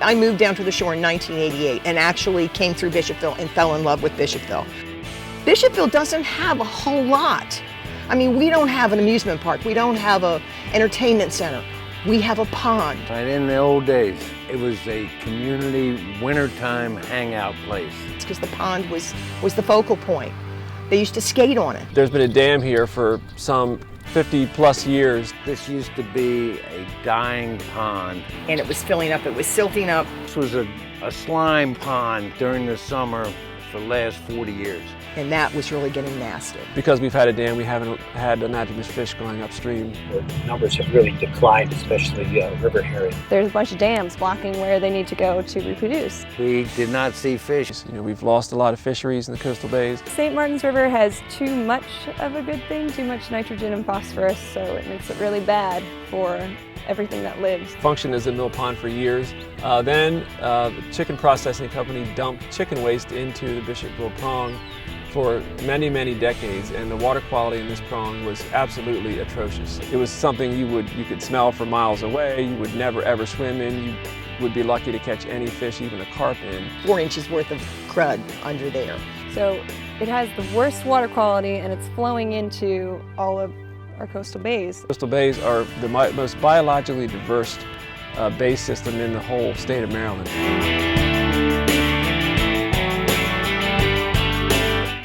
I moved down to the shore in 1988 and actually came through Bishopville and fell in love with Bishopville. Bishopville doesn't have a whole lot. I mean, we don't have an amusement park. We don't have an entertainment center. We have a pond. Right, in the old days, it was a community wintertime hangout place. It's because the pond was the focal point. They used to skate on it. There's been a dam here for some 50 plus years. This used to be a dying pond. And it was filling up, it was silting up. This was a slime pond during the summer for the last 40 years. And that was really getting nasty. Because we've had a dam, we haven't had anadromous fish going upstream. The numbers have really declined, especially river herring. There's a bunch of dams blocking where they need to go to reproduce. We did not see fish. You know, we've lost a lot of fisheries in the coastal bays. St. Martin's River has too much of a good thing, too much nitrogen and phosphorus, so it makes it really bad for everything that lives. Functioned as a mill pond for years. Then the chicken processing company dumped chicken waste into the Bishopville Prong for many, many decades, and the water quality in this prong was absolutely atrocious. It was something you could smell for miles away. You would never ever swim in. You would be lucky to catch any fish, even a carp in. 4 inches worth of crud under there. So it has the worst water quality, and it's flowing into all of our coastal bays. Coastal bays are the most biologically diverse bay system in the whole state of Maryland.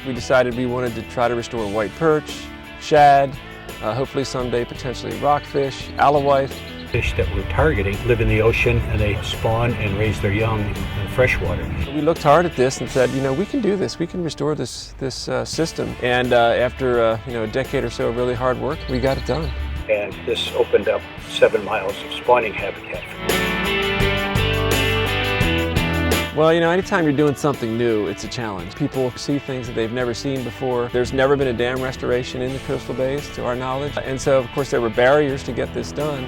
We decided we wanted to try to restore white perch, shad, hopefully someday potentially rockfish, alewife. Fish that we're targeting live in the ocean and they spawn and raise their young in freshwater. We looked hard at this and said, you know, we can do this. We can restore this system. And after a decade or so of really hard work, we got it done. And this opened up 7 miles of spawning habitat. Well, you know, anytime you're doing something new, it's a challenge. People see things that they've never seen before. There's never been a dam restoration in the coastal bays, to our knowledge. And so, of course, there were barriers to get this done.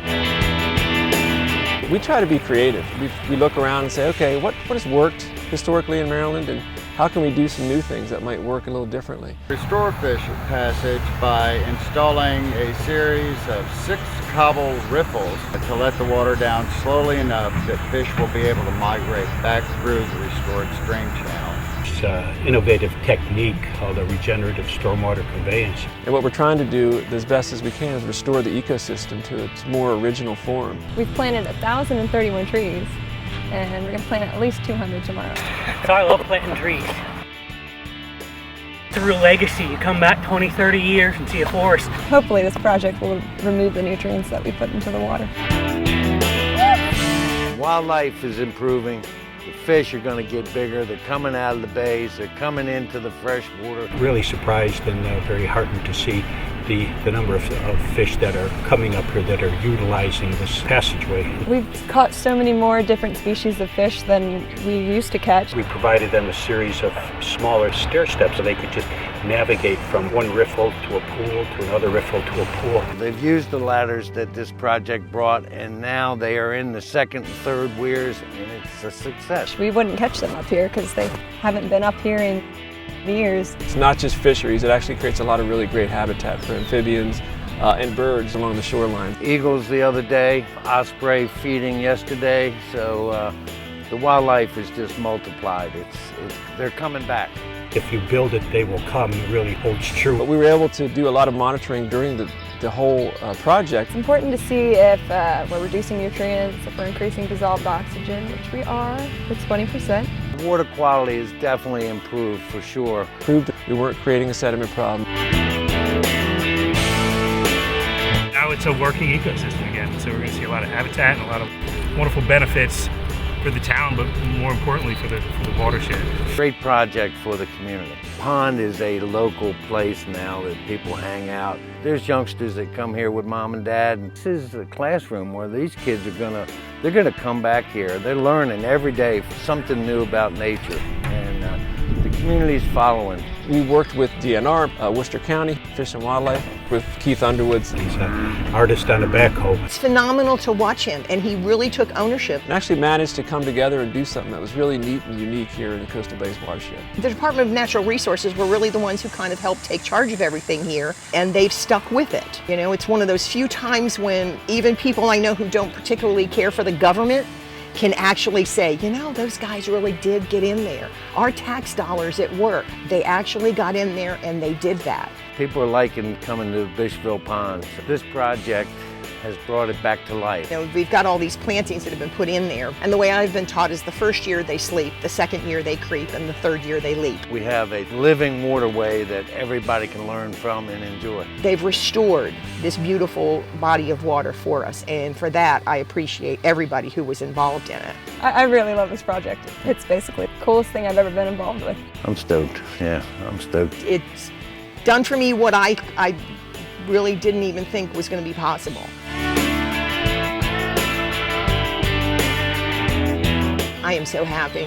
We try to be creative. We look around and say, okay, what has worked historically in Maryland, and how can we do some new things that might work a little differently? Restore fish passage by installing a series of 6 cobble riffles to let the water down slowly enough that fish will be able to migrate back through the restored stream channel. It's an innovative technique called a regenerative stormwater conveyance. And what we're trying to do as best as we can is restore the ecosystem to its more original form. We've planted 1,031 trees, and we're going to plant at least 200 tomorrow. So I love planting trees. It's a real legacy. You come back 20, 30 years and see a forest. Hopefully this project will remove the nutrients that we put into the water. Wildlife is improving. The fish are going to get bigger. They're coming out of the bays. They're coming into the fresh water. Really surprised and very heartened to see the number of fish that are coming up here that are utilizing this passageway. We've caught so many more different species of fish than we used to catch. We provided them a series of smaller stair steps so they could just navigate from one riffle to a pool to another riffle to a pool. They've used the ladders that this project brought, and now they are in the 2nd and 3rd weirs, and it's a success. We wouldn't catch them up here because they haven't been up here in years. It's not just fisheries, it actually creates a lot of really great habitat for amphibians and birds along the shoreline. Eagles the other day, osprey feeding yesterday, so the wildlife is just multiplied. They're coming back. If you build it, they will come. It really holds true. But we were able to do a lot of monitoring during the whole project. It's important to see if we're reducing nutrients, if we're increasing dissolved oxygen, which we are, with 20%. The water quality has definitely improved for sure. Proved that we weren't creating a sediment problem. Now it's a working ecosystem again, so we're going to see a lot of habitat and a lot of wonderful benefits for the town, but more importantly for the watershed. Great project for the community. Pond is a local place now that people hang out. There's youngsters that come here with mom and dad. And this is a classroom where these kids are they're gonna come back here. They're learning every day something new about nature, and the community's following. We worked with DNR, Worcester County, Fish and Wildlife, with Keith Underwood. He's an artist on a backhoe. It's phenomenal to watch him, and he really took ownership. And actually managed to come together and do something that was really neat and unique here in the Coastal Bays watershed. The Department of Natural Resources were really the ones who kind of helped take charge of everything here, and they've stuck with it. You know, it's one of those few times when even people I know who don't particularly care for the government can actually say, you know, those guys really did get in there. Our tax dollars at work, they actually got in there and they did that. People are liking coming to Bishopville Ponds. This project has brought it back to life. You know, we've got all these plantings that have been put in there, and the way I've been taught is the first year they sleep, the second year they creep, and the third year they leap. We have a living waterway that everybody can learn from and enjoy. They've restored this beautiful body of water for us, and for that I appreciate everybody who was involved in it. I really love this project. It's basically the coolest thing I've ever been involved with. I'm stoked. Yeah, I'm stoked. It's done for me what I really didn't even think was going to be possible. I am so happy.